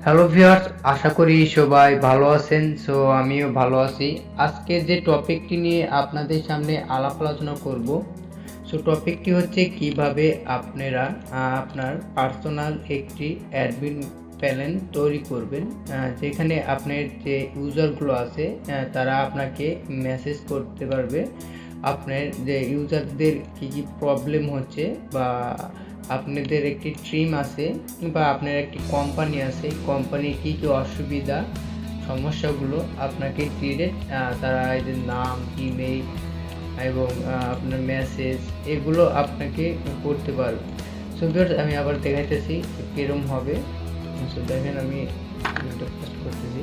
Hello viewers, আশা করি সবাই ভালো আছেন। সো আমিও ভালো আছি। আজকে যে টপিকটি নিয়ে আপনাদের সামনে আলাপ আলোচনা করব, সো টপিকটি হচ্ছে কিভাবে আপনারা আপনার পার্সোনাল একটি অ্যাডমিন প্যানেল তৈরি করবেন, যেখানে আপনার যে ইউজারগুলো আছে তারা আপনাকে মেসেজ করতে পারবে। আপনার যে ইউজারদের কী কী প্রবলেম হচ্ছে, বা আপনাদের একটি ট্রিম আছে বা আপনার একটি কোম্পানি আছে, কোম্পানির কী কী অসুবিধা সমস্যাগুলো আপনাকে ডিরেক্ট তারা এই যে নাম, ইমেইল এবং আপনার মেসেজ এগুলো আপনাকে করতে পারবে। সো ভিউয়ার্স, আমি আবার দেখাইতেছি কিরকম হবে। সো দেখেন, আমি পোস্ট করতেছি।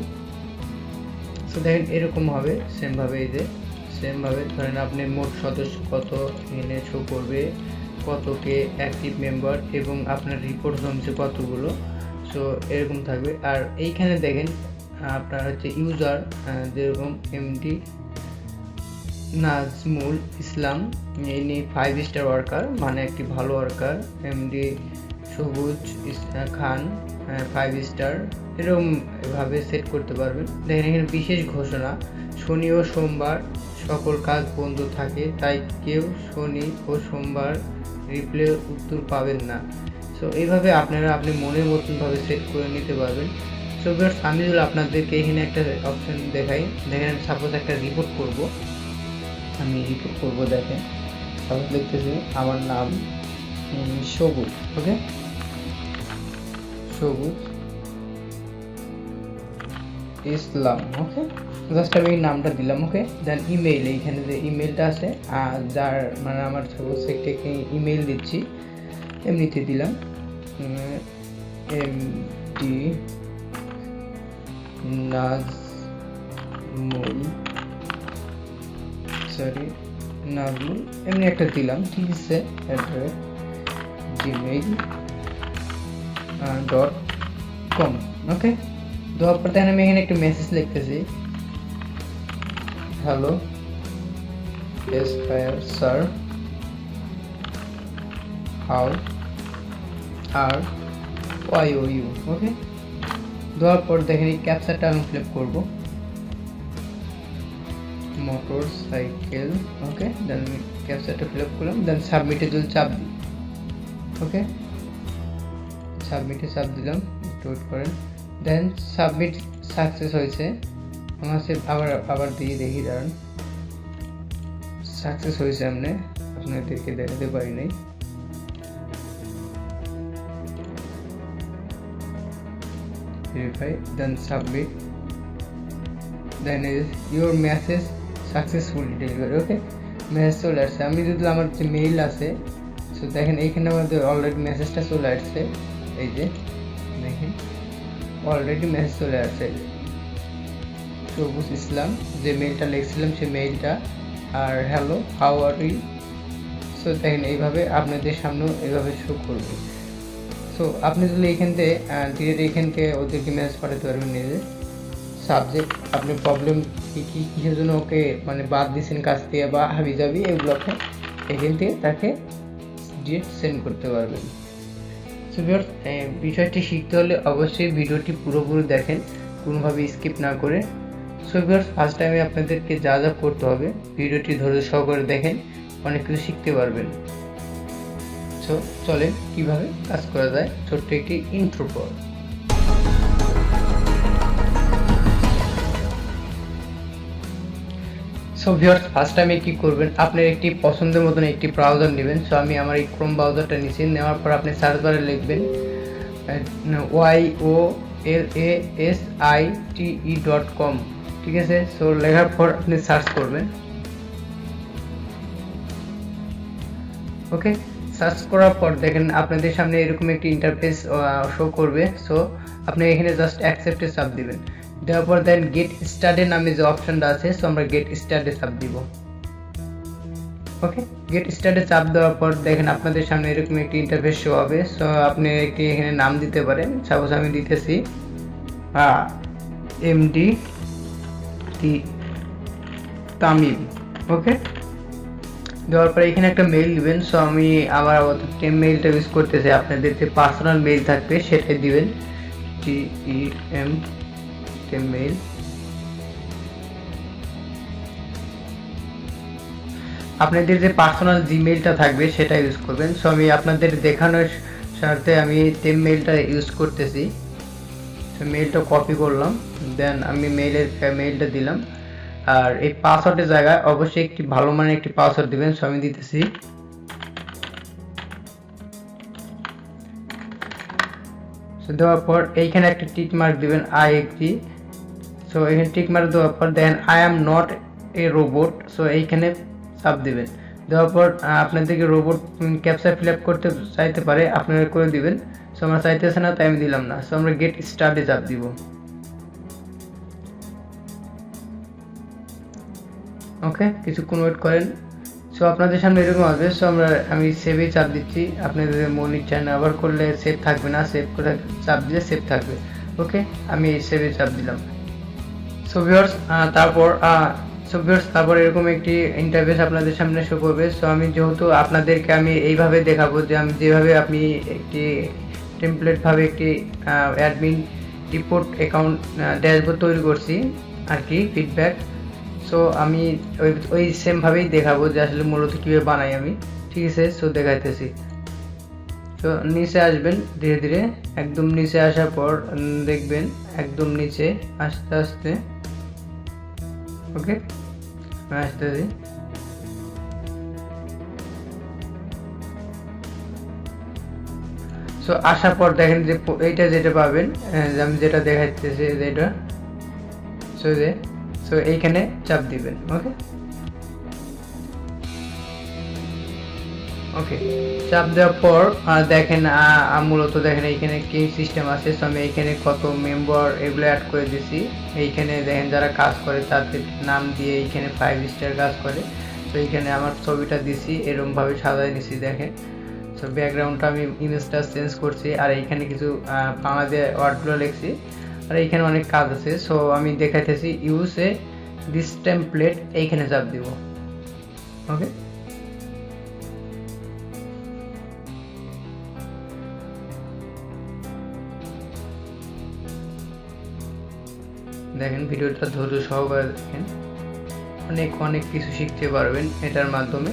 সো দেখেন এরকম হবে, সেমভাবে এই যে সেমভাবে ধরেন আপনি মোট সদস্য কত এখানে শো করবে, কতকে অ্যাক্টিভ মেম্বার এবং আপনার রিপোর্ট জমছে কতগুলো। সো এরকম থাকবে। আর এইখানে দেখেন আপনার হচ্ছে ইউজার, যেরকম এমডি নাজমুল ইসলাম, ইনি 5 স্টার ওয়ার্কার, মানে একটি ভালো ওয়ার্কার। এমডি সবুজ খান 5 স্টার, এরকম এভাবে সেট করতে পারবেন। দেখেন এখানে বিশেষ ঘোষণা: শনি ও সোমবার সকল কাজ বন্ধ থাকে, তাই কেউ শনি ও সোমবার রিপ্লে উত্তর পাবেন না। সো এইভাবে আপনারা আপনি মনের মতনভাবে সেট করে নিতে পারবেন। সো ভিউয়ার্স, আমি যদি আপনাদেরকে এখানে একটা অপশন দেখাই, দেখেন সাপোজ একটা রিপোর্ট করব, আমি রিপোর্ট করব। দেখেন সাপোজ লিখতেছি আমার নাম সবুজ, ওকে, সবুজ ইসলাম, ওকে। জাস্ট আমি এই নামটা দিলাম, ওকে। দেন ইমেইল, এইখানে যে ইমেইলটা আছে, যার মানে আমার সবুজ একটি ইমেইল দিচ্ছি, এমনিতে দিলাম এমডি নাজমুল, সরি নাজমুল, এমনি একটা দিলাম, ঠিক আছে, gmail.com, ওকে। দেওয়ার পর আমি এখানে একটা মেসেজ লিখতেছি: hello sir, how are you, okay. দেওয়ার পর দেখেন এই ক্যাপচারটা আমি ফিল করবো, মোটর সাইকেল, ওকে। দেন আমি ক্যাপচারটা ফিল করলাম। দেন সাবমিটে যদি চাপ দিই, ওকে, সাবমিটে চাপ দিলাম, ওয়েট করেন। দেন সাবমিট সাকসেস হয়েছে। আমার সে আবার দিয়ে দেখি, দাঁড়ান, সাকসেস হয়েছে। আপনাদেরকে দেখাতে পারি নাই। Verify, then submit, then your message successfully delivery, okay. Message চলে আসছে। আমি যদি আমার যে মেইল আছে, সো দেখেন এইখানে আমাদের অলরেডি মেসেজটা চলে আসছে, এই যে দেখেন অলরেডি মেসেজ চলে আসছে, সবুজ ইসলাম, যে মেইলটা লিখছিলাম সেই মেইলটা, আর hello how are you. So দেখেন এইভাবে আপনাদের সামনেও এইভাবে শো করবে। সো আপনি যদি এইখান থেকে ডিরেক্ট এইখান থেকে ওদেরকে মেসেজ পাঠাতে পারবেন নিজে। সাবজেক্ট, আপনি প্রবলেম কী কিসের জন্য ওকে মানে বাদ দিয়েছেন কাজ থেকে বা হাবি যাবি, এগুলোকে এখান থেকে তাকে ডিরেক্ট সেন্ড করতে পারবেন। সো ভিউয়ার্স, বিষয়টি শিখতে হলে অবশ্যই ভিডিওটি পুরোপুরি দেখেন, কোনোভাবে স্কিপ না করে। সো ভিউয়ার্স, ফার্স্ট টাইমে আপনাদেরকে যা যা করতে হবে ভিডিওটি ধৈর্য সহকারে দেখেন, অনেক কিছু শিখতে পারবেন। সো চলেন কীভাবে কাজ করা যায় ছোট্ট একটি ইন্ট্রো পর। সো ভিউয়ার্স, ফার্স্ট টাইমে কি করবেন, আপনার একটি পছন্দের মতন একটি ব্রাউজার নেবেন। সো আমি আমার এই ক্রোম ব্রাউজারটা নিয়েছি। নেওয়ার পর আপনি সার্চ বারে লিখবেন YOALASITE.com, ঠিক আছে। সো লেখার পর আপনি সার্চ করবেন, ওকে। সার্চ করার পর দেখেন আপনাদের সামনে এরকম একটি ইন্টারফেস শো করবে। সো আপনি এখানে জাস্ট অ্যাকসেপ্টে চাপ দিবেন। দেওয়ার পর দেন গেট স্টার্টেড নামে যে অপশনটা আছে, সো আমরা গেট স্টার্টে চাপ দিব, ওকে। গেট স্টার্টে চাপ দেওয়ার পর দেখেন আপনাদের সামনে এরকম একটি ইন্টারফেস শো হবে। সো আপনি একটি এখানে নাম দিতে পারেন। সাপোজ আমি দিতেছি এমডি তামিম, ওকে। দেওয়ার পরে এখানে একটা মেইল দিবেন। সো আমি আমার মেইলটা ইউজ করতেছি, আপনাদের যে পার্সোনাল মেইল থাকবে সেটাই দিবেন, TEM মেইল। আপনাদের যে পার্সোনাল জিমেইলটা থাকবে সেটা ইউজ করবেন। সো আমি আপনাদের দেখানোর স্বার্থে আমি টেম মেইলটা ইউজ করতেছি। সো মেইলটা কপি করলাম, দেন আমি মেইলটা দিলাম। আর এই পাসওয়ার্ডের জায়গায় অবশ্যই একটি ভালো মানের একটি পাসওয়ার্ড দিবেন। সো আমি দিতেছি। সো দেওয়ার পর এইখানে একটা টিক মার্ক দিবেন, আই এগ্রি। সো এখানে টিক মার্ক দেওয়ার পর then I am not a robot. So এইখানে চাপ দিবেন। দেওয়ার পর আপনাদেরকে রোবট ক্যাপচা ফিল আপ করতে চাইতে পারে, আপনারা করে দিবেন। সো আমরা চাইতেছে না, তাই আমি দিলাম না। সো আমরা গেট স্টার্টে চাপ দিব। ওকে, কিছুক্ষণ ওয়েট করেন। সো আপনাদের সামনে এরকম আসবে। সো আমি সেভে চাপ দিচ্ছি। আপনাদের মনিটর আবার করলে সেভ থাকবে না, সেভ করে চাপ দিলে সেভ থাকবে। ওকে, আমি সেভে চাপ দিলাম। সো ভিউয়ার্স তারপর এরকম একটি ইন্টারফেস আপনাদের সামনে শো করবে। সো আমি যেহেতু আপনাদেরকে আমি এইভাবে দেখাবো যে আমি যেভাবে আপনি একটি টেমপ্লেট ভাবে একটি অ্যাডমিন রিপোর্ট অ্যাকাউন্ট ড্যাশবোর্ড তৈরি করছি আর কি, ফিডব্যাক। সো আমি ওই সেম ভাবেই দেখাবো যে আসলে মূলত কীভাবে বানাই আমি। ঠিক আছে, সো দেখাইতেছি। তো নিচে আসবেন ধীরে ধীরে, একদম নিচে আসার পর দেখবেন একদম নিচে আস্তে আস্তে। ওকে, আসতেছি। সো আসার পর দেখেন যে এইটা যেটা পাবেন, আমি যেটা দেখাইতেছি যেটা, সো এইখানে চাপ দিবেন। ওকে ওকে, চাপ দেওয়ার পর দেখেন মূলত দেখেন এইখানে কি সিস্টেম আছে। সো আমি এইখানে কত মেম্বার এগুলো অ্যাড করে দিছি। এইখানে দেখেন যারা কাজ করে তাদের নাম দিয়ে এইখানে 5 স্টার কাজ করে। তো এইখানে আমার ছবিটা দিছি, এরকমভাবে সাজাই দিছি দেখেন। সো ব্যাকগ্রাউন্ডটা আমি ইমেজটা চেঞ্জ করছি, আর এইখানে কিছু বাংলাতে ওয়ার্ডগুলো লিখছি, আর এইখানে অনেক কাজ আছে। সো আমি দেখাইতেছি ইউজ এ দিস টেমপ্লেট, এইখানে চাপ দিব। ওকে, দেখেন ভিডিওটা ধৈর্য সহকারে দেখেন, অনেক কিছু শিখতে পারবেন এটার মাধ্যমে।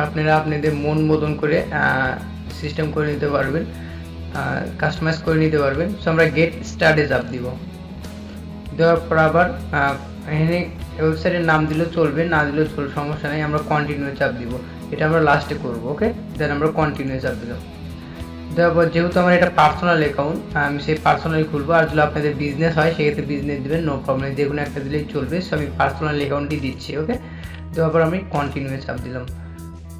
আপনারা আপনাদের মন মতন করে সিস্টেম করে নিতে পারবেন, কাস্টমাইজ করে নিতে পারবেন। সো আমরা গেট স্টার্টে চাপ দিব। দেওয়ার পর আবার এখানে ওয়েবসাইটের নাম দিলেও চলবে, না দিলেও চলবে, সমস্যা নেই। আমরা কন্টিনিউ চাপ দিব, এটা আমরা লাস্টে করব। ওকে, দেন আমরা কন্টিনিউ চাপ দিলাম। দেওয়ার পর যেহেতু আমার এটা পার্সোনাল অ্যাকাউন্ট, আমি সেই পার্সোনালি খুলবো। আর যদি আপনাদের বিজনেস হয় সেক্ষেত্রে বিজনেস দেবেন, নো প্রবলেম, যে কোনো একটা দিলেই চলবে। সো আমি পার্সোনাল অ্যাকাউন্টই দিচ্ছি। ওকে, দেওয়ার পর আমি কন্টিনিউ চাপ দিলাম।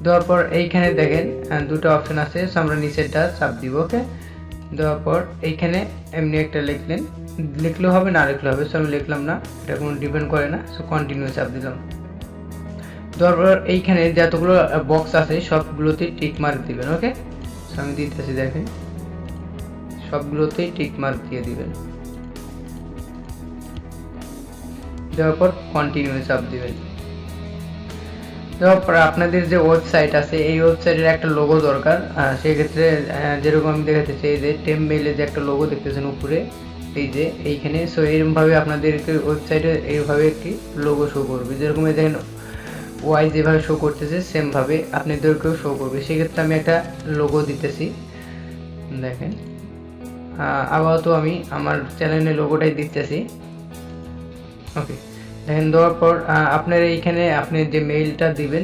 দেওয়ার পর এইখানে দেখেন দুটো অপশন আছে। সো আমরা নিচেরটা চাপ দিব। ওকে, দেওয়ার পর এইখানে এমনি একটা লিখলেও হবে, না লিখলেও হবে। সো আমি লিখলাম না, এটা কোনো ডিপেন্ড করে না। সো কন্টিনিউ চাপ দিলাম। দেওয়ার পর এইখানে যতগুলো বক্স আছে সবগুলোতে টিক মার্ক দিবেন। ওকে, সো আমি দিতেছি, দেখেন সবগুলোতেই টিক মার্ক দিয়ে দিবেন। দেওয়ার পর কন্টিনিউ চাপ দিবেন। দেওয়ার পর আপনাদের যে ওয়েবসাইট আছে এই ওয়েবসাইটের একটা লোগো দরকার। সেক্ষেত্রে যেরকম আমি দেখাতেছি, এই যে টেম মেইলে যে একটা লোগো দেখতেছেন উপরে, এই যে এইখানে। সো এরকমভাবে আপনাদেরকে ওয়েবসাইটে এইভাবে একটি লোগো শো করবে, যেরকম দেখেন ওয়াই যেভাবে শো করতেছে সেমভাবে আপনাদেরকেও শো করবে। সেক্ষেত্রে আমি একটা লোগো দিতেছি, দেখেন আপাতত আমি আমার চ্যানেলের লোগোটাই দিতেছি। ওকে, দেখেন দেওয়ার পর আপনার এইখানে আপনি যে মেইলটা দিবেন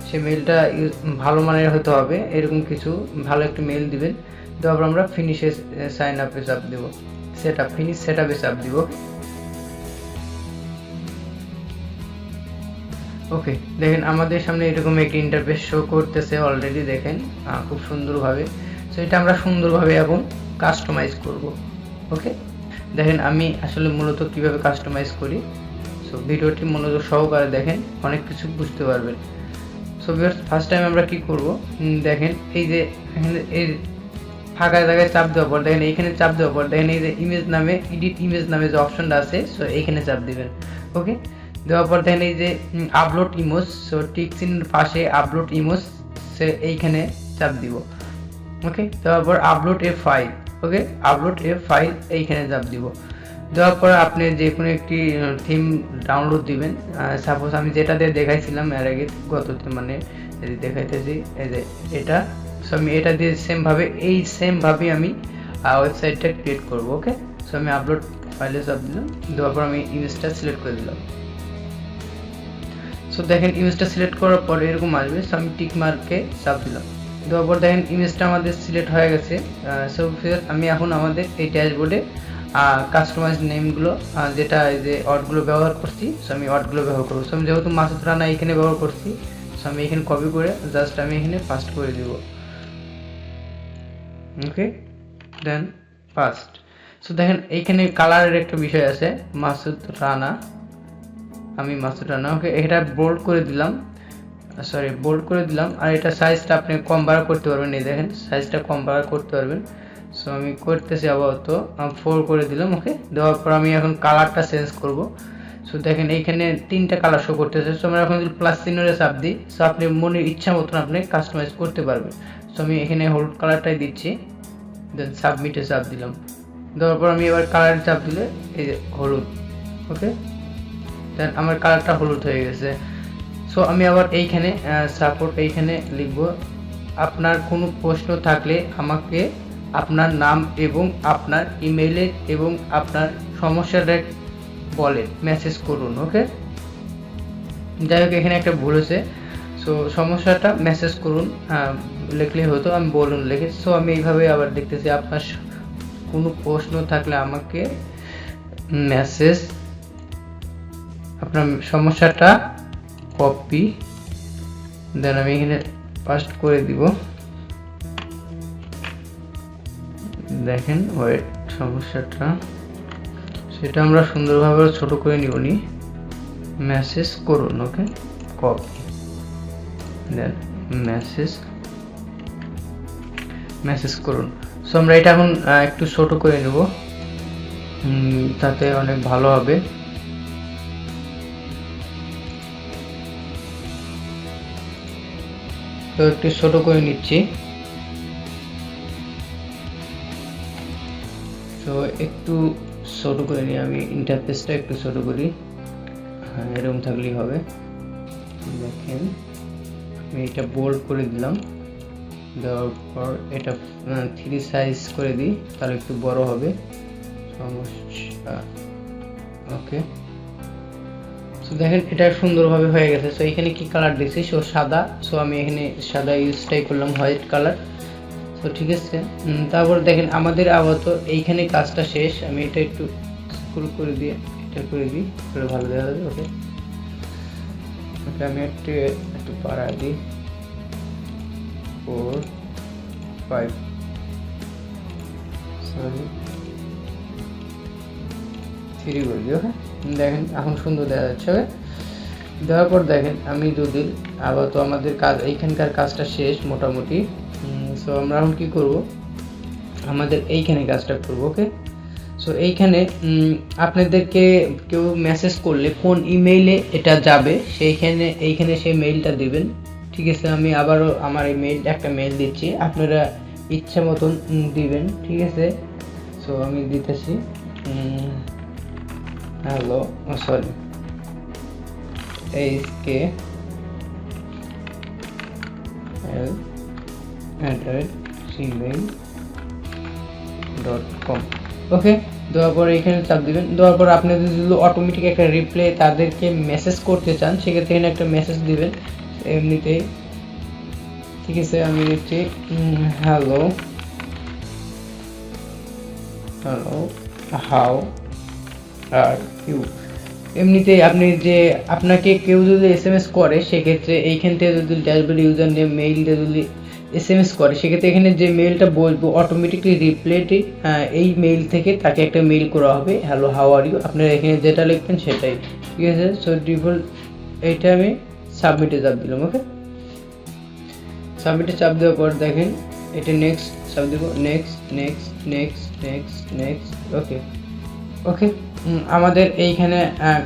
সে মেইলটা ভালো মানের হতে হবে, এরকম কিছু ভালো একটি মেইল দিবেন। দেওয়ার পর আমরা ফিনিশে সাইন আপে চাপ দেব, ফিনিশ সেট আপে চাপ দিব। ওকে, দেখেন আমাদের সামনে এরকম একটি ইন্টারফেস শো করতেছে অলরেডি, দেখেন খুব সুন্দরভাবে। সো এটা আমরা সুন্দরভাবে এখন কাস্টমাইজ করব। ওকে, দেখেন আমি আসলে মূলত কিভাবে কাস্টমাইজ করি। সো ভিডিওটি মনোযোগ সহকারে দেখেন, অনেক কিছু বুঝতে পারবেন। সো ফার্স্ট টাইম আমরা কি করব, দেখেন এই যে এখানে এই ফাঁকা জায়গায় চাপ দেওয়ার পর দেখেন এইখানে চাপ দেওয়ার পর দেখেন এই যে ইমেজ নামে, এডিট ইমেজ নামে যে অপশনটা আছে, সো এইখানে চাপ দিবেন। ওকে, দেওয়ার পর দেখেন এই যে আপলোড ইমোজ, সো টিক চিহ্নের পাশে আপলোড ইমোজ, সে এইখানে চাপ দিব। ওকে, দেওয়ার পর আপলোড এ ফাইল। ওকে, আপলোড এ ফাইল এইখানে চাপ দিব। দেওয়ার পর আপনি যে কোনো একটি থিম ডাউনলোড দিবেন। সাপোজ আমি যেটা দিয়ে দেখাইছিলাম এর আগে মানে দেখাইতেছি এই যে এটা। সো আমি এটা দিয়ে সেমভাবে আমি ওয়েবসাইটটা ক্রিয়েট করব। ওকে, সো আমি আপলোড ফাইলে চাপ দিলাম, দেওয়ার পর আমি ইমেজটা সিলেক্ট করে দিলাম। সো দেখেন ইমেজটা সিলেক্ট করার পর এরকম আসবে। সো আমি টিক মার্কে চাপ দিলাম, দেওয়ার পর দেখেন ইমেজটা আমাদের সিলেক্ট হয়ে গেছে। সো আমি এখন আমাদের এই ড্যাশবোর্ডে কাস্টমাইজ নেমগুলো যেটা এই যে ওয়ার্ডগুলো ব্যবহার করছি, সো আমি ওয়ার্ডগুলো ব্যবহার করবো। সো আমি যেহেতু মাসুদ রানা এখানে ব্যবহার করছি, সো আমি এখানে কপি করে জাস্ট আমি এখানে পাস্ট করে দিব। ওকে, দেন পাস্ট। সো দেখেন এইখানে কালারের একটা বিষয় আছে, মাসুদ রানা, আমি মাসুদ রানা। ওকে, এটা বোল্ড করে দিলাম, বোল্ড করে দিলাম। আর এটা সাইজটা আপনি কম বাড়া করতে পারবেন, এই দেখেন সাইজটা কম বাড়া করতে পারবেন। সো আমি করতেছি আপাতত 4 করে দিলাম। ওকে, দেওয়ার পর আমি এখন কালারটা চেঞ্জ করব। সো দেখেন এইখানে 3টা কালার শো করতেছে। সো আমরা এখন যদি প্লাস চিহ্নরে চাপ দিই, সো আপনি মনের ইচ্ছা মতন আপনি কাস্টমাইজ করতে পারবেন। সো আমি এখানে হলুদ কালারটাই দিচ্ছি, দেন সাবমিটে চাপ দিলাম। দেওয়ার পর আমি এবার কালার চাপ দিলে এই যে হলুদ। ওকে, দেন আমার কালারটা হলুদ হয়ে গেছে। সো আমি আবার এইখানে সাপোর্ট এইখানে লিখব, আপনার কোনো প্রশ্ন থাকলে আমাকে আপনার নাম এবং আপনার ইমেইলে এবং আপনার সমস্যাটা বলে মেসেজ করুন। ওকে, যাই হোক এখানে একটা ভুল হয়েছে। সো সমস্যাটা মেসেজ করুন লিখলে হতো, আমি বলুন লিখে। সো আমি এইভাবে আবার দেখতেছি, আপনার কোনো প্রশ্ন থাকলে আমাকে মেসেজ, আপনার সমস্যাটা কপি, দেন আমি এখানে পাস্ট করে দিব। দেখেন ওয়েট, সমস্যাটা সেটা আমরা সুন্দরভাবে ছোট করে নিবনি, মেসেজ করুন। ওকে, কপি, দেন মেসেজ করুন। সো আমরা এটা এখন একটু ছোট করে নেব, তাতে অনেক ভালো হবে। তো একটু ছোট করে নিচ্ছি। তো একটু ছোট করে নিই, আমি ইন্টারফেসটা একটু ছোট করি, হ্যাঁ এরকম থাকলেই হবে। দেখেন আমি এটা বোল্ড করে দিলাম, দেওয়ার পর এটা 3 সাইজ করে দিই, তাহলে একটু বড় হবে সমস্যা। ওকে, সো দেখেন এটা সুন্দরভাবে হয়ে গেছে। সো এখানে কি কালার দিয়েছি, সো সাদা। সো আমি এখানে সাদা ইউজটাই করলাম, হোয়াইট কালার। তো ঠিক আছে, তারপর দেখেন আমাদের আপাতত এইখানে কাজটা শেষ। আমি এটা একটু স্ক্রল করে দিয়ে এটা করে দিই, করে ভালো দেখা যাবে। ওকে, ওকে আমি একটু বাড়াই দিই, 4 5 সরি 3 করে দিই। ওকে, দেখেন এখন সুন্দর দেখা যাচ্ছে। ওকে, দেওয়ার পর দেখেন আমি যদি আপাতত আমাদের কাজ এইখানকার কাজটা শেষ মোটামুটি। সো আমরা এখন কি করব, আমাদের এইখানে কাজটা করব। ওকে, সো এইখানে আপনাদেরকে কেউ মেসেজ করলে কোন ইমেইলে এটা যাবে এইখানে সেই মেইলটা দিবেন। ঠিক আছে, আমি আবারও আমার একটা মেইল দিচ্ছি, আপনারা ইচ্ছা মতন দিবেন। ঠিক আছে, সো আমি দিতেছি হ্যালো সরি skl@gmail.com। ওকে, দেওয়ার পর এখানে চাপ দিবেন। দেওয়ার পর আপনি যদি অটোমেটিক একটা রিপ্লাই তাদেরকে মেসেজ করতে চান, সেক্ষেত্রে এখানে একটা মেসেজ দিবেন এমনিতেই। ঠিক আছে, আমি দিচ্ছি হ্যালো হাউ আর ইউ। এমনিতেই আপনি যে আপনাকে কেউ যদি SMS করে, সেক্ষেত্রে এইখান থেকে যদি ড্যাশবোর্ড ইউজার নেম মেইলটা যদি SMS করে, সেক্ষেত্রে এখানে যে মেইলটা বলবো অটোমেটিকলি রিপ্লাইটি এই মেইল থেকে তাকে একটা মেইল করা হবে, হ্যালো হাউ আর ইউ। আপনারা এখানে যেটা লিখবেন সেটাই। ঠিক আছে, সো ডিফল্ট এইটা আমি সাবমিটে চাপ দিলাম। ওকে, সাবমিটে চাপ দেওয়ার পর দেখেন এটা নেক্সট চাপ দেবো, নেক্সট। ওকে, ওকে, আমাদের এইখানে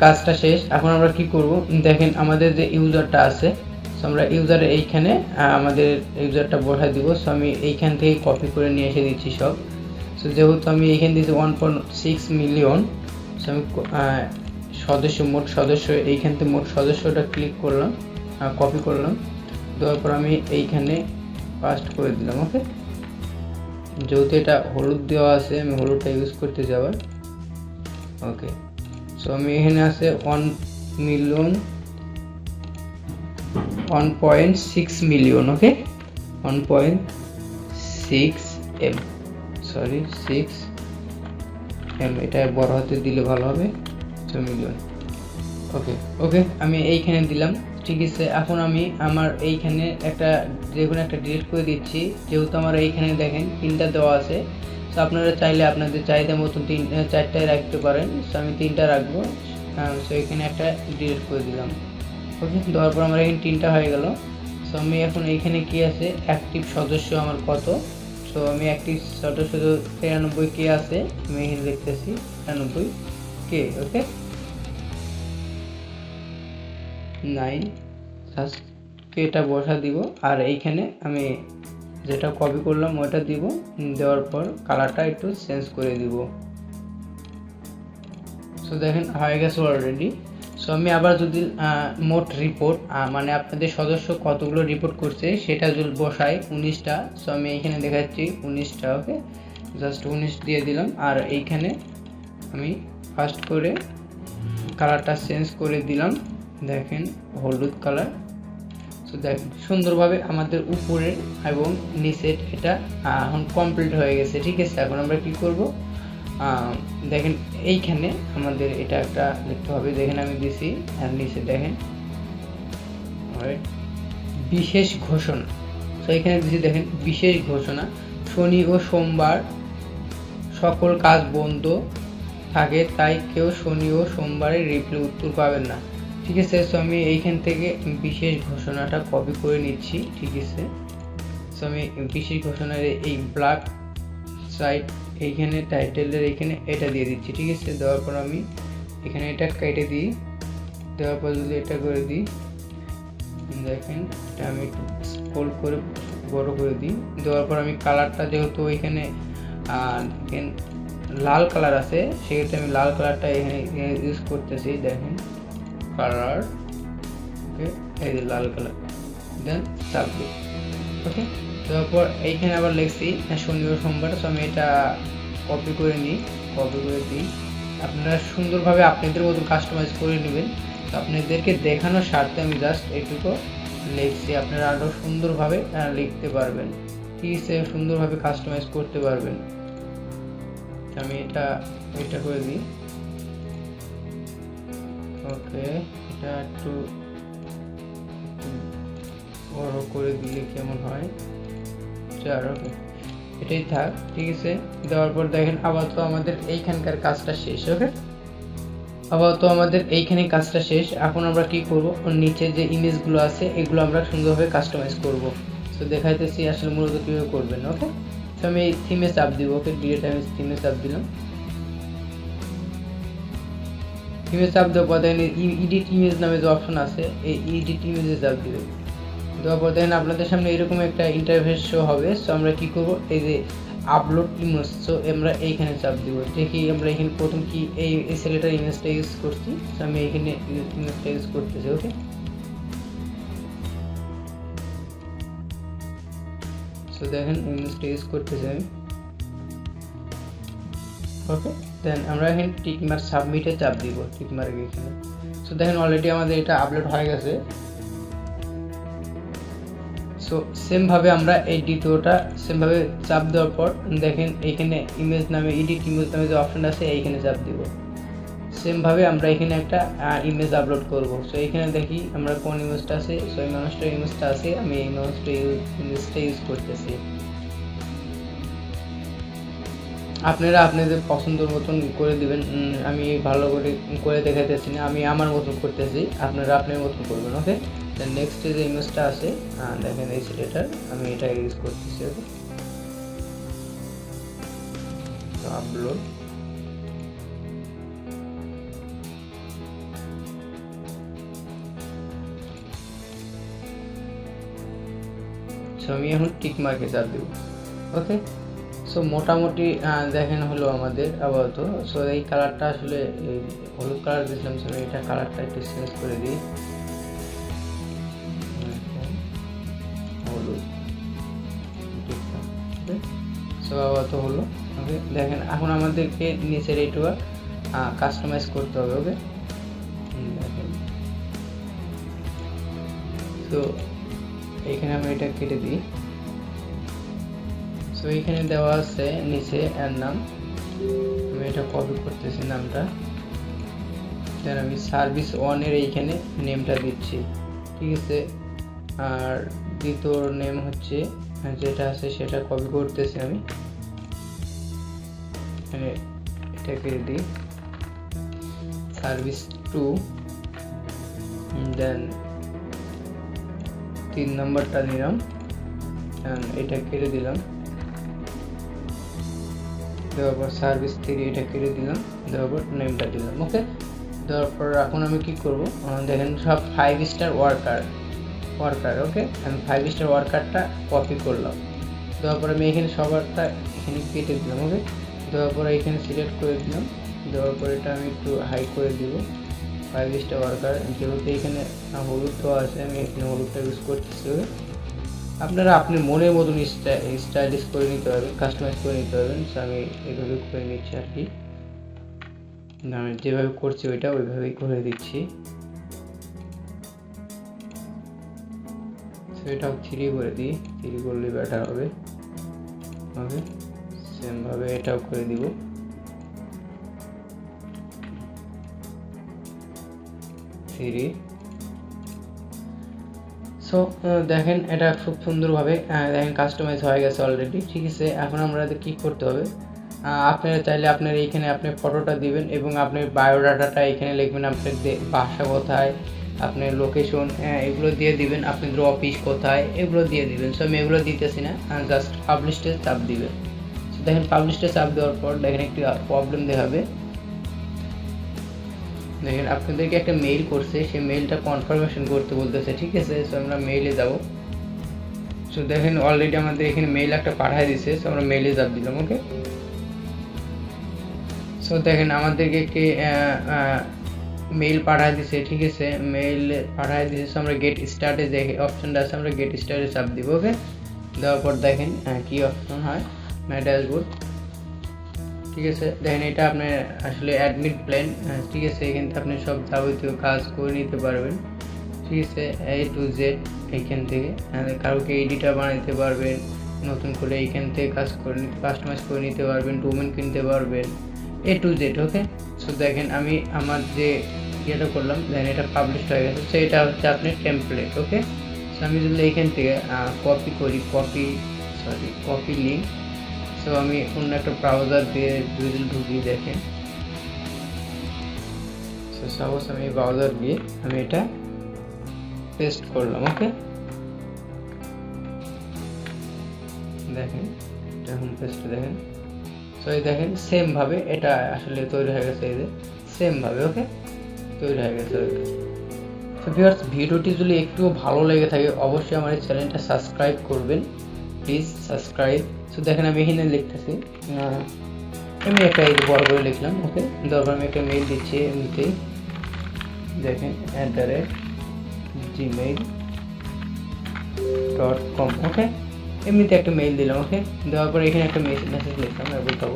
কাজটা শেষ। এখন আমরা কি করব, দেখেন আমাদের যে ইউজারটা আছে, সো আমরা ইউজারে এইখানে আমাদের ইউজারটা বসাই দিব। সো আমি এইখান থেকে কপি করে নিয়ে এসে দিচ্ছি সব। সো যেহেতু আমি এইখানে দিচ্ছি 1.6 মিলিয়ন, সো আমি মোট সদস্য এইখান থেকে মোট সদস্যটা ক্লিক করলাম, কপি করলাম, দেওয়ার পর আমি এইখানে পাস্ট করে দিলাম। ওকে, যেহেতু এটা হলুদ দেওয়া আছে আমি হলুদটা ইউজ করতে যাব। ওকে, সো আমি এখানে আছে 1.6 মিলিয়ন। ওকে, 1.6 এম, সরি 6 এম, এটা বড় হাতে দিলে ভালো হবে, 6 মিলিয়ন। ওকে ওকে, আমি এইখানে দিলাম। ঠিক আছে, এখন আমি আমার এইখানে একটা যেকোনো একটা ডিলিট করে দিচ্ছি, যেহেতু আমার এইখানে দেখেন 3টা দেওয়া আছে। সো আপনারা চাইলে আপনাদের চাহিদা মতো 4টায় রাখতে পারেন। সো আমি 3টা রাখবো। সো এখানে একটা ডিলিট করে দিলাম। ওকে, দেওয়ার পর আমার এখানে 3টা হয়ে গেল। সো আমি এখন এইখানে কি আছে, অ্যাক্টিভ সদস্য আমার কত। সো আমি অ্যাক্টিভ সদস্য 93 কে আছে, আমি এখানে দেখতেছি 93 কে। ওকে, 9 জাস্ট এটা বসা দিব, আর এইখানে আমি যেটা কপি করলাম ওটা দিব, দেওয়ার পর কালারটা একটু চেঞ্জ করে দিব। সো দেখেন হয়ে গেছে অলরেডি। সো আমি আবার যদি মোট রিপোর্ট মানে আপনাদের সদস্য কতগুলো রিপোর্ট করছে সেটা যদি বসাই 19টা। সো আমি এইখানে দেখাচ্ছি 19টা। ওকে, জাস্ট 19 দিয়ে দিলাম, আর এইখানে আমি ফার্স্ট করে কালারটা চেঞ্জ করে দিলাম, দেখেন হলুদ কালার। সো দেখেন সুন্দরভাবে আমাদের উপরে এবং নিচের এটা এখন কমপ্লিট হয়ে গেছে। ঠিক আছে, এখন আমরা কি করব, দেখেন এইখানে আমাদের এটা একটা লিখতে হবে। দেখেন আমি দিছি, আর নিচে দেখেন বিশেষ ঘোষণা। তো এখানে দিছি দেখেন বিশেষ ঘোষণা, শনি ও সোমবার সকল কাজ বন্ধ থাকে, তাই কেউ শনি ও সোমবারে রিপ্লাই উত্তর পাবেন না। ঠিক আছে, সো আমি এইখান থেকে বিশেষ ঘোষণাটা কপি করে নিচ্ছি। ঠিক আছে, সো আমি বিশেষ ঘোষণার এই ব্ল্যাক সাইড এইখানে টাইটেলের এইখানে এটা দিয়ে দিচ্ছি। ঠিক আছে, দেওয়ার পর আমি এখানে এটা কেটে দিই, দেওয়ার পর যদি এটা করে দিই, দেখেন এটা আমি একটু স্ক্রল করে বড় করে দিই। দেওয়ার পর আমি কালারটা যেহেতু এখানে লাল কালার আছে, সেক্ষেত্রে আমি লাল কালারটা এখানে ইউজ করতেছি। দেখেন কালার, ওকে, এই যে লাল কালার, দেন সাবজেক্ট। ওকে, তারপর এইখানে আবার লিখছি শনি ও সোমবার। তো আমি এটা কপি করে নিই, কপি করে দিই। আপনারা সুন্দরভাবে আপনাদের মতো কাস্টমাইজ করে নেবেন। তো আপনাদেরকে দেখানোর স্বার্থে আমি জাস্ট এইটুকু লিখছি, আপনারা আরও সুন্দরভাবে লিখতে পারবেন। ঠিক আছে, সুন্দরভাবে কাস্টমাইজ করতে পারবেন। আমি এটা করে দিই। ওকে, এটা একটু বড় করে দিলে কেমন হয়, চার। ওকে, এটাই থাক। ঠিক আছে, দেওয়ার পর দেখেন আপাতত আমাদের এইখানকার কাজটা শেষ। ওকে, আপাতত আমাদের এইখানে কাজটা শেষ। এখন আমরা কি করব, নিচে যে ইমেজগুলো আছে এগুলো আমরা সুন্দরভাবে কাস্টমাইজ করব। তো দেখাইতেছি আসলে মূলত কীভাবে করবেন। ওকে, তো আমি থিমে চাপ দিব। ওকে, ডিরেক্ট আমি থিমে চাপ দিলাম। থিমে চাপ দেওয়ার পর দেখেন এডিট ইমেজ নামে যে অপশন আছে, এই এডিট ইমেজে চাপ দিবে। দেওয়ার পর দেখেন আপনাদের সামনে এরকম একটা ইন্টারফেস শো হবে। সো আমরা কি করব, এই যে আপলোড ইমেজ, সো আমরা এইখানে চাপ দিব। দেখি আমরা এখানে প্রথম কি এই ছেলেটার ইমেজটা ইউজ করছি। সো আমি এইখানে ইমেজটা ইউজ করতেছি। ওকে, সো দেখেন ইমেজটা ইউজ করতেছি আমি। ওকে, দেন আমরা এখানে টিকমার্ক সাবমিটে চাপ দিব, টিকমার্ক এখানে। সো দেখেন অলরেডি আমাদের এটা আপলোড হয়ে গেছে। সো সেমভাবে আমরা এই দ্বিতীয়টা সেমভাবে চাপ দেওয়ার পর দেখেন এইখানে ইমেজ নামে এডিট ইমেজ নামে যে অপশন আছে এইখানে চাপ দিব। সেমভাবে আমরা এখানে একটা ইমেজ আপলোড করব। সো এখানে দেখি আমরা কোন ইমেজটা আছে। সো এই মানুষটার ইমেজটা আছে, আমি এই ইমেজটা ইউজ করতেছি। আপনারা আপনাদের পছন্দের মতন করে দিবেন। আমি ভালো করে দেখাতেছি না, আমি আমার মতন করতেছি, আপনারা আপনার মতন করবেন। ওকে, নেক্সট যে ইমেজটা আছে দেখেন এই ছেলেটার, আমি এটা ইউজ করতেছি। ওকে, আপলোড। আমি এখন টিক মার্কে চাপ দেব। ওকে, সো মোটামুটি দেখেন হলো আমাদের আপাতত। সো এই কালারটা আসলে হলুদ কালার দিয়েছিলাম, সো এটা কালারটা একটু চেঞ্জ করে দিই, হলুদ। সো আপাতত হলো। ওকে, দেখেন এখন আমাদেরকে নিচের এইটা কাস্টমাইজ করতে হবে। ওকে, দেখেন তো এইখানে আমি এটা কেটে দিই। সো এইখানে দেওয়া আছে নিচে এর নাম, আমি এটা কপি করতেছি নামটা, দেন আমি সার্ভিস ওয়ানের এইখানে নেমটা দিচ্ছি, ঠিক আছে। আর দ্বিতীয় নেম হচ্ছে যেটা আছে সেটা কপি করতেছি আমি, এখানে এটা কেটে দিই, সার্ভিস 2, দেন 3 নম্বরটা নিলাম, এটা কেটে দিলাম, দেওয়ার পর সার্ভিস 3 এটা কেটে দিলাম, দেওয়ার পর নেমটা দিলাম। ওকে, দেওয়ার পর এখন আমি কি করব, দেখেন সব 5 স্টার ওয়ার্কার। ওকে, আমি 5 স্টার ওয়ার্কারটা কপি করলাম, দেওয়ার পর আমি এখানে সবারটা এখানে কেটে দিলাম। ওকে, দেওয়ার পর এখানে সিলেক্ট করে দিলাম, দেওয়ার পর এটা আমি একটু হাই করে দিব 5 স্টার ওয়ার্কার, যেহেতু এখানে হলুদ তো আছে আমি এখানে হলুদটা ইউজ করতেছি। ওকে, আপনারা আপনি মনের মতন স্টাইলিশ করে নিতে পারবেন, কাস্টমাইজ করে নিতে পারবেন। সো আমি এইভাবে করে নিচ্ছি আর কি, আমি যেভাবে করছি ওইটা ওইভাবেই করে দিচ্ছি। সো এটাও 3 করে দিই, 3 করলে বেটার হবে। ওকে, সেমভাবে এটাও করে দিব। সো দেখেন এটা খুব সুন্দরভাবে দেখেন কাস্টমাইজ হয়ে গেছে অলরেডি, ঠিক আছে। এখন আমরা কি করতে হবে, আপনারা চাইলে আপনার এইখানে আপনি ফটোটা দিবেন এবং আপনার বায়োডাটাটা এখানে লিখবেন, আপনার বাসা কোথায়, আপনার লোকেশন এগুলো দিয়ে দিবেন, আপনাদের অফিস কোথায় এগুলো দিয়ে দিবেন। সো আমি এগুলো দিতেছি না, জাস্ট পাবলিশে চাপ দিবেন। সো দেখেন পাবলিশে চাপ দেওয়ার পর দেখেন একটি প্রবলেম দেখাবে, দেখেন আপনাদেরকে একটা মেইল করছে, সেই মেইলটা কনফার্মেশন করতে বলতেছে, ঠিক আছে। সো আমরা মেইলে যাব। সো দেখেন অলরেডি আমাদের এখানে মেইল একটা পাঠিয়ে দিছে, সো আমরা মেইলে চাপ দিলাম। ওকে, সো দেখেন আমাদেরকে একটি মেইল পাঠিয়ে দিছে, ঠিক আছে, মেইল পাঠিয়ে দিছে। সো আমরা গেট স্টার্টে যে অপশনটা আছে আমরা গেট স্টার্টে চাপ দিব। ওকে, দেওয়ার পর দেখেন কি অপশন হয়, মাই ড্যাশবোর্ড, ঠিক আছে। দেখেন এটা আপনার আসলে অ্যাডমিট প্ল্যান, ঠিক আছে। এখান থেকে আপনি সব যাবতীয় কাজ করে নিতে পারবেন, ঠিক আছে, A to Z এইখান থেকে। কাউকে এডিটার বানাইতে পারবেন, নতুন করে এইখান থেকে কাস্টমাইজ করে নিতে পারবেন, ডোমেন কিনতে পারবেন, A to Z। Okay, so দেখেন আমি আমার যে ইয়েটা করলাম, দেখেন এটা পাবলিশ হয়ে গেছে। সো এটা হচ্ছে আপনার টেমপ্লেট। ওকে, সো আমি যদি এইখান থেকে কপি করি, কপি লিঙ্ক, সো আমি অন্য একটা ব্রাউজার দিয়ে যদি ঢুকি, দেখেন। সো সাপোজ আমি ব্রাউজার দিয়ে আমি এটা পেস্ট করলাম। ওকে, দেখেন এটা হোম পেজটা দেখেন। সো এই দেখেন সেম ভাবে এটা আসলে তৈরি হয়ে গেছে, এই যে সেম ভাবে। ওকে, তৈরি হয়ে গেছে। তো ভিউয়ার্স, ভিডিওটি যদি একটু ভালো লেগে থাকে অবশ্যই আমার এই চ্যানেলটা সাবস্ক্রাইব করবেন, প্লিজ সাবস্ক্রাইব। সো দেখেন আমি এখানে লিখতেছি, আমি একটা এই বড় করে লিখলাম। ওকে, তারপর আমি একটা মেইল দিচ্ছি এমনিতেই, দেখেন @gmail.com। ওকে, এমনিতে একটা মেইল দিলাম। ওকে, দেওয়ার পরে এখানে একটা মেসেজ লিখলাম, বলতাম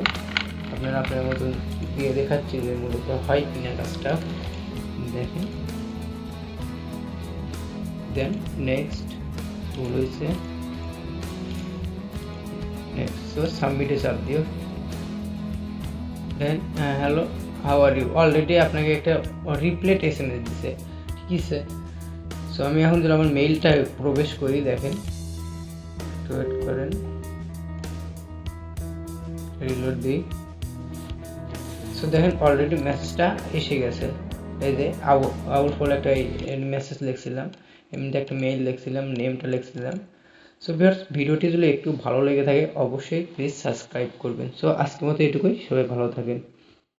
আপনারা আপনার মতন দিয়ে দেখাচ্ছি যে মূলত হয় কিনা কাজটা, দেখেন। দেন নেক্সট ভুল হয়েছে, নেক্সট। সো সাবমিটে চাপ দিও। Then hello how are you, already আপনাকে একটা রিপ্লেট SMS দিছে, ঠিক আছে। সো আমি এখন যদি আমার মেইলটা প্রবেশ করি, দেখেন একটু ওয়েট করেন, রিলোড দিই। সো দেখেন অলরেডি মেসেজটা এসে গেছে, এই যে আউট ফল একটা মেসেজ লিখছিলাম, এমনিতে একটা মেইল লিখছিলাম, নেমটা লিখছিলাম। সো ভিউয়ার্স, ভিডিওটি যদি একটু ভালো লেগে থাকে অবশ্যই প্লিজ সাবস্ক্রাইব করবেন। সো আজকের মতো এটুকুই, সবাই ভালো থাকেন।